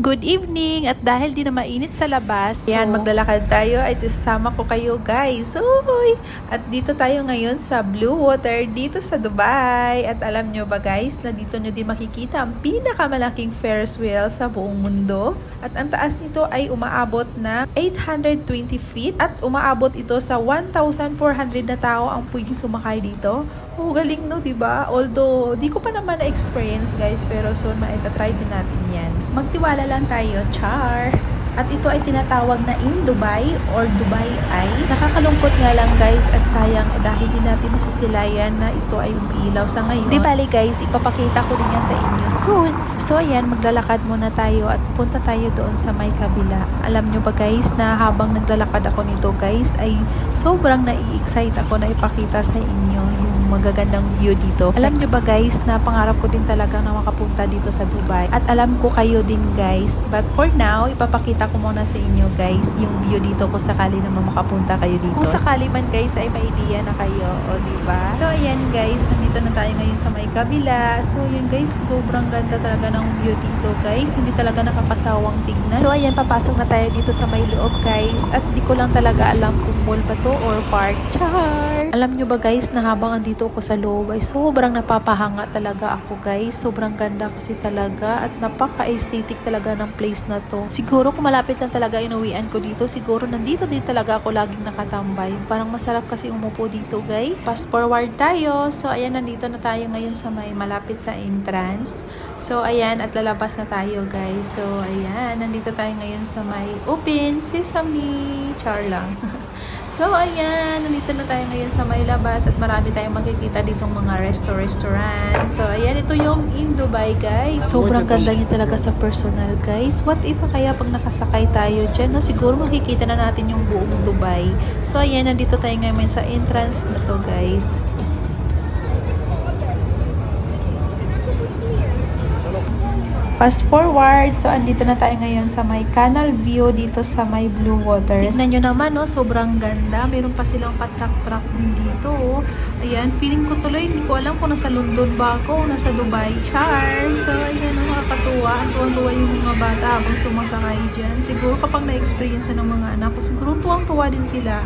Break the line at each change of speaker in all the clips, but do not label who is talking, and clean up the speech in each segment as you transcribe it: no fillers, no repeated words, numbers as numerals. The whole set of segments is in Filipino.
Good evening! At dahil di na mainit sa labas, yan, maglalakad tayo at isasama ko kayo guys. Uy! At dito tayo ngayon sa Blue Water dito sa Dubai. At alam nyo ba guys, na dito nyo din makikita ang pinakamalaking Ferris wheel sa buong mundo. At ang taas nito ay umaabot na 820 feet at umaabot ito sa 1,400 na tao ang pwedeng sumakay dito. Oh, galing no, diba? Although, di ko pa naman na-experience guys, pero soon maitatry din natin yan. Magtiwala lang tayo, char! At ito ay tinatawag na In Dubai or Dubai Eye. Nakakalungkot nga lang guys at sayang dahil hindi natin masisilayan na ito ay umiilaw sa ngayon. Di bali guys, ipapakita ko din yan sa inyo soon. So ayan, maglalakad muna tayo at punta tayo doon sa may kabila. Alam nyo ba guys na habang naglalakad ako nito guys ay sobrang nai-excite ako na ipakita sa inyo yung magagandang view dito. Alam nyo ba guys na pangarap ko din talaga na makapunta dito sa Dubai. At alam ko kayo din guys. But for now, ipapakita ko muna sa inyo guys yung view dito kung sakali naman makapunta kayo dito. Kung sakali man guys ay may idea na kayo, o diba? So ayan guys, nandito na tayo ngayon sa may kabila. So yun guys, sobrang ganda talaga ng view dito guys. Hindi talaga nakakasawang tignan. So ayan, papasok na tayo dito sa may loob guys. At di ko lang talaga alam kung mall ba to or park. Char! Alam nyo ba guys na habang andito ako sa loob ay sobrang napapahanga talaga ako guys. Sobrang ganda kasi talaga at napaka-aesthetic talaga ng place na to. Siguro kung malapit lang talaga inuwian ko dito, siguro nandito din talaga ako laging nakatambay. Parang masarap kasi umupo dito guys. Fast forward tayo. So ayan, nandito na tayo ngayon sa may malapit sa entrance. So ayan, at lalabas na tayo guys. So ayan, nandito tayo ngayon sa may Open Sesame. Char lang. So ayan, nandito na tayo ngayon sa may labas at marami tayong makikita ditong mga restaurant. So ayan, ito yung In Dubai guys. Sobrang ganda niya talaga sa personal guys. What if kaya pag nakasakay tayo dyan, no? Siguro makikita na natin yung buong Dubai. So ayan, nandito tayo ngayon sa entrance na to guys. Fast forward, so andito na tayo ngayon sa may canal view dito sa may Blue Water. Tignan nyo naman, no, sobrang ganda. Meron pa silang patrak-trak din dito. Oh. Ayan, feeling ko tuloy, hindi ko alam kung nasa London ba ako o nasa Dubai. Char! So, ayan, nakakatuwa. Ang tuwang-tuwa yung mga bata habang sumasakay dyan. Siguro kapag na-experience ng mga anak ko, siguro tuwang-tuwa din sila.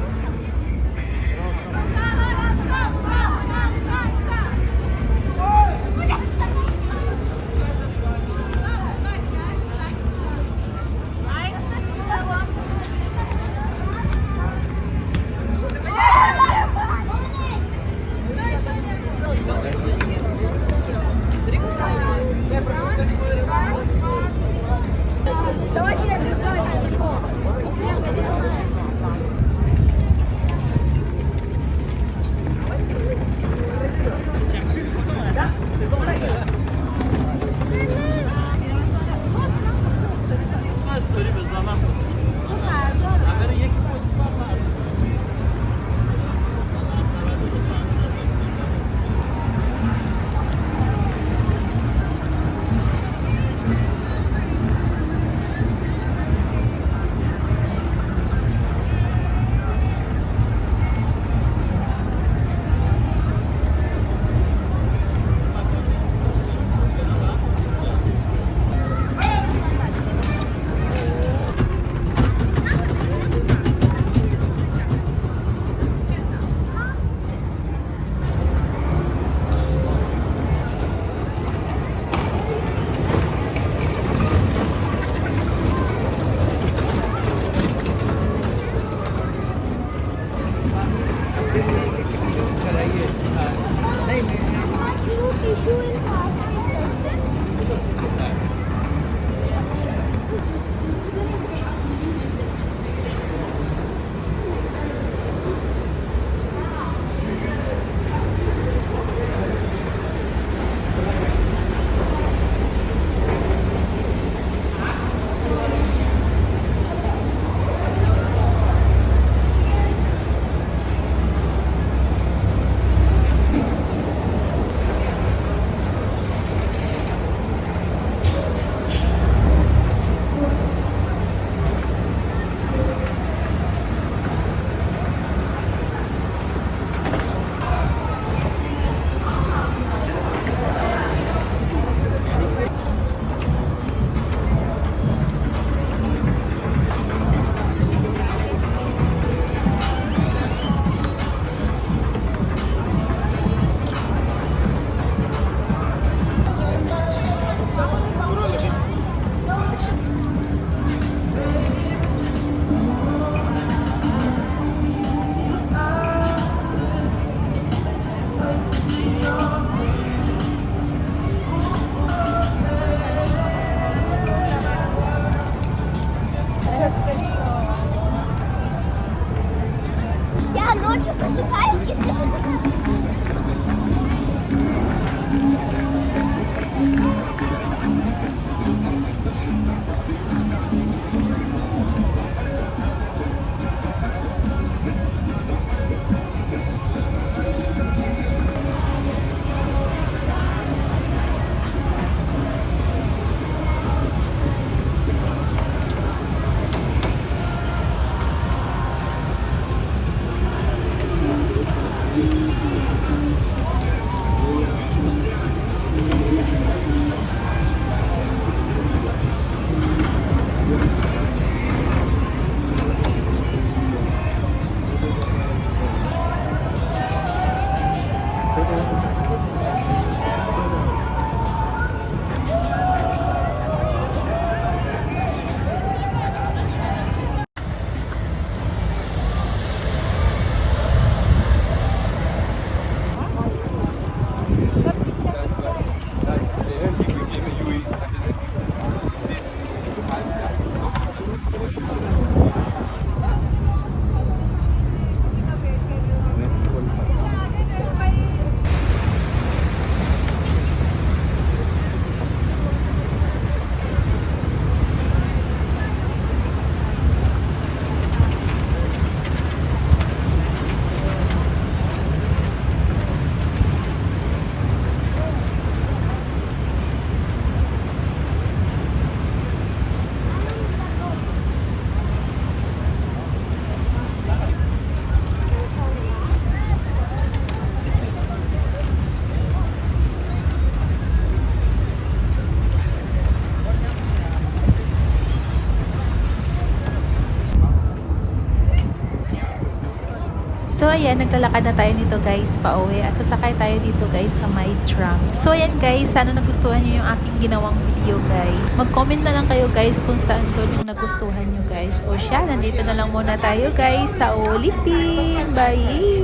So ayan, naglalakad na tayo nito guys pauwi at sasakay tayo dito guys sa my trams. So ayan guys, sana nagustuhan nyo yung aking ginawang video guys. Mag-comment na lang kayo guys kung saan doon yung nagustuhan nyo guys. O siya, nandito na lang muna tayo guys sa ulitin. Bye!